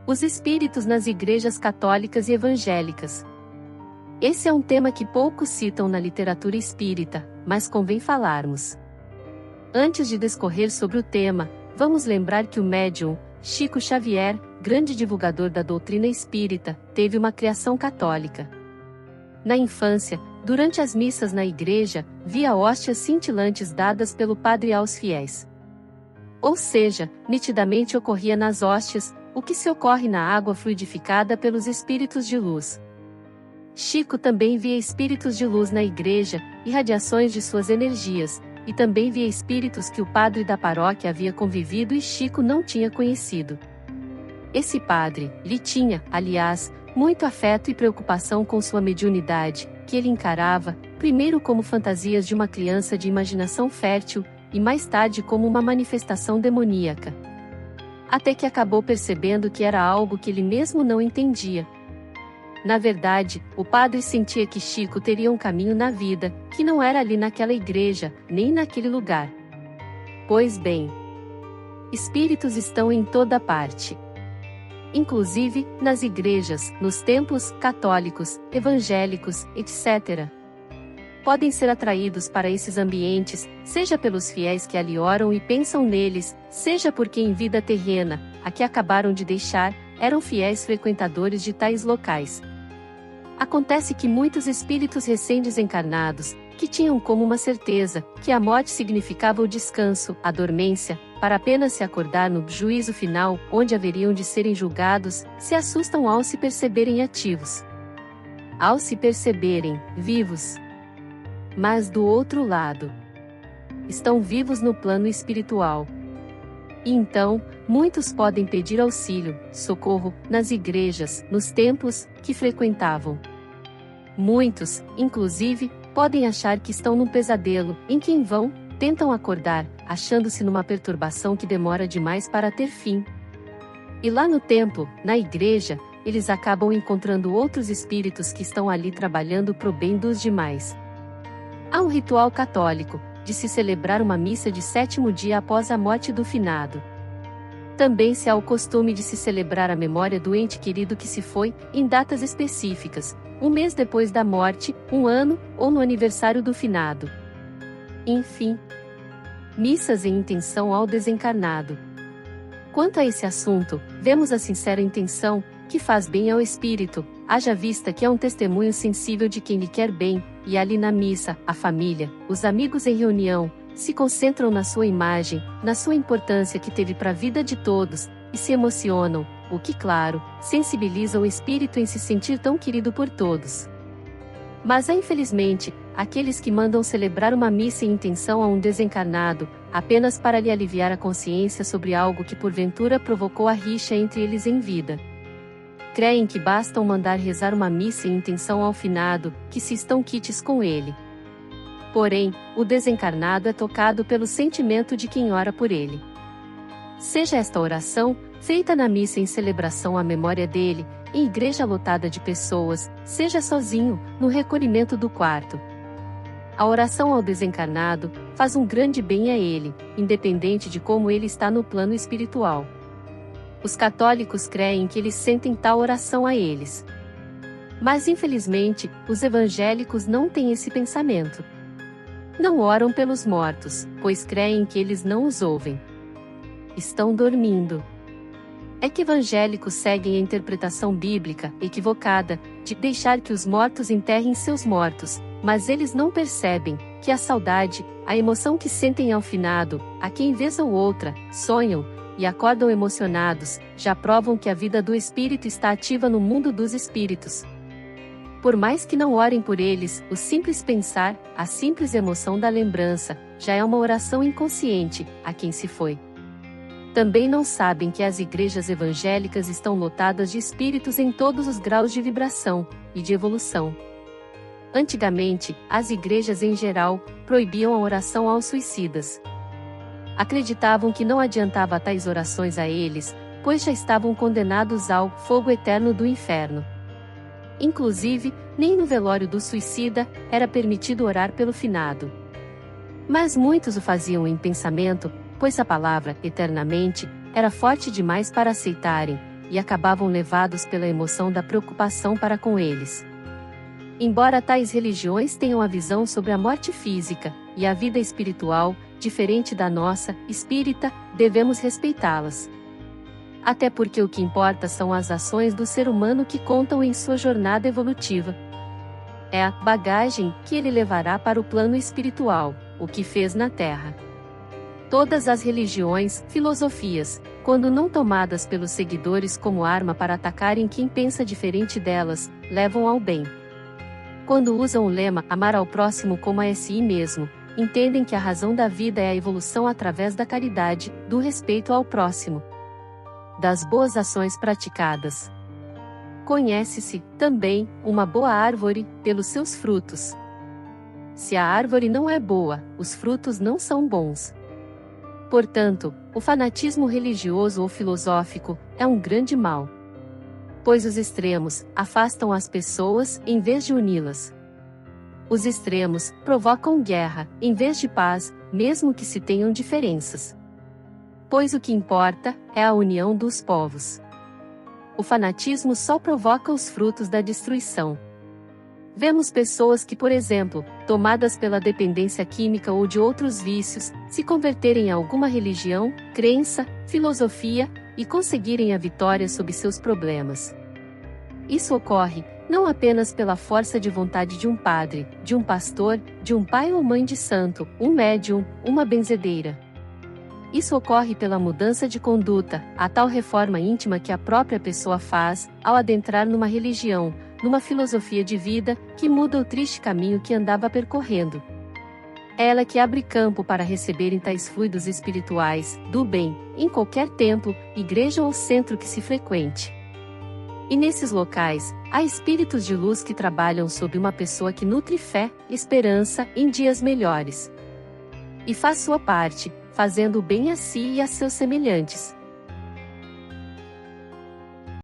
Os espíritos nas igrejas católicas e evangélicas. Esse é um tema que poucos citam na literatura espírita, mas convém falarmos. Antes de discorrer sobre o tema, vamos lembrar que o médium, Chico Xavier, grande divulgador da doutrina espírita, teve uma criação católica. Na infância, durante as missas na igreja, via hóstias cintilantes dadas pelo padre aos fiéis. Ou seja, nitidamente ocorria nas hóstias, o que se ocorre na água fluidificada pelos espíritos de luz. Chico também via espíritos de luz na igreja, irradiações de suas energias, e também via espíritos que o padre da paróquia havia convivido e Chico não tinha conhecido. Esse padre lhe tinha, aliás, muito afeto e preocupação com sua mediunidade, que ele encarava, primeiro como fantasias de uma criança de imaginação fértil, e mais tarde como uma manifestação demoníaca. Até que acabou percebendo que era algo que ele mesmo não entendia. Na verdade, o padre sentia que Chico teria um caminho na vida, que não era ali naquela igreja, nem naquele lugar. Pois bem, espíritos estão em toda parte. Inclusive, nas igrejas, nos templos católicos, evangélicos, etc. Podem ser atraídos para esses ambientes, seja pelos fiéis que ali oram e pensam neles, seja porque em vida terrena, a que acabaram de deixar, eram fiéis frequentadores de tais locais. Acontece que muitos espíritos recém-desencarnados, que tinham como uma certeza, que a morte significava o descanso, a dormência, para apenas se acordar no juízo final, onde haveriam de serem julgados, se assustam ao se perceberem ativos. Ao se perceberem vivos. Mas do outro lado, estão vivos no plano espiritual. E então, muitos podem pedir auxílio, socorro, nas igrejas, nos templos, que frequentavam. Muitos, inclusive, podem achar que estão num pesadelo, em que em vão, tentam acordar, achando-se numa perturbação que demora demais para ter fim. E lá no templo, na igreja, eles acabam encontrando outros espíritos que estão ali trabalhando pro bem dos demais. Há um ritual católico, de se celebrar uma missa de 7º dia após a morte do finado. Também se há o costume de se celebrar a memória do ente querido que se foi, em datas específicas, um mês depois da morte, um ano, ou no aniversário do finado. Enfim, missas em intenção ao desencarnado. Quanto a esse assunto, vemos a sincera intenção, que faz bem ao espírito, haja vista que é um testemunho sensível de quem lhe quer bem, e ali na missa, a família, os amigos em reunião, se concentram na sua imagem, na sua importância que teve para a vida de todos, e se emocionam, o que, claro, sensibiliza o espírito em se sentir tão querido por todos. Mas há infelizmente, aqueles que mandam celebrar uma missa em intenção a um desencarnado, apenas para lhe aliviar a consciência sobre algo que porventura provocou a rixa entre eles em vida. Creem que bastam mandar rezar uma missa em intenção ao finado, que se estão quites com ele. Porém, o desencarnado é tocado pelo sentimento de quem ora por ele. Seja esta oração, feita na missa em celebração à memória dele, em igreja lotada de pessoas, seja sozinho, no recolhimento do quarto. A oração ao desencarnado faz um grande bem a ele, independente de como ele está no plano espiritual. Os católicos creem que eles sentem tal oração a eles. Mas infelizmente, os evangélicos não têm esse pensamento. Não oram pelos mortos, pois creem que eles não os ouvem. Estão dormindo. É que evangélicos seguem a interpretação bíblica, equivocada, de deixar que os mortos enterrem seus mortos, mas eles não percebem que a saudade, a emoção que sentem ao finado, a quem vez ou outra, sonham, e acordam emocionados, já provam que a vida do espírito está ativa no mundo dos espíritos. Por mais que não orem por eles, o simples pensar, a simples emoção da lembrança, já é uma oração inconsciente, a quem se foi. Também não sabem que as igrejas evangélicas estão lotadas de espíritos em todos os graus de vibração e de evolução. Antigamente, as igrejas em geral, proibiam a oração aos suicidas. Acreditavam que não adiantava tais orações a eles, pois já estavam condenados ao fogo eterno do inferno. Inclusive, nem no velório do suicida era permitido orar pelo finado. Mas muitos o faziam em pensamento, pois a palavra eternamente era forte demais para aceitarem, e acabavam levados pela emoção da preocupação para com eles. Embora tais religiões tenham a visão sobre a morte física e a vida espiritual, diferente da nossa, espírita, devemos respeitá-las. Até porque o que importa são as ações do ser humano que contam em sua jornada evolutiva. É a bagagem que ele levará para o plano espiritual, o que fez na Terra. Todas as religiões, filosofias, quando não tomadas pelos seguidores como arma para atacarem quem pensa diferente delas, levam ao bem. Quando usam o lema amar ao próximo como a si mesmo, entendem que a razão da vida é a evolução através da caridade, do respeito ao próximo, das boas ações praticadas. Conhece-se, também, uma boa árvore, pelos seus frutos. Se a árvore não é boa, os frutos não são bons. Portanto, o fanatismo religioso ou filosófico é um grande mal. Pois os extremos afastam as pessoas em vez de uni-las. Os extremos provocam guerra em vez de paz, mesmo que se tenham diferenças. Pois o que importa é a união dos povos. O fanatismo só provoca os frutos da destruição. Vemos pessoas que, por exemplo, tomadas pela dependência química ou de outros vícios, se converterem a alguma religião, crença, filosofia, e conseguirem a vitória sobre seus problemas. Isso ocorre, não apenas pela força de vontade de um padre, de um pastor, de um pai ou mãe de santo, um médium, uma benzedeira. Isso ocorre pela mudança de conduta, a tal reforma íntima que a própria pessoa faz, ao adentrar numa religião, numa filosofia de vida, que muda o triste caminho que andava percorrendo. É ela que abre campo para receberem tais fluidos espirituais, do bem, em qualquer templo, igreja ou centro que se frequente. E nesses locais, há espíritos de luz que trabalham sob uma pessoa que nutre fé, esperança, em dias melhores. E faz sua parte, fazendo o bem a si e a seus semelhantes.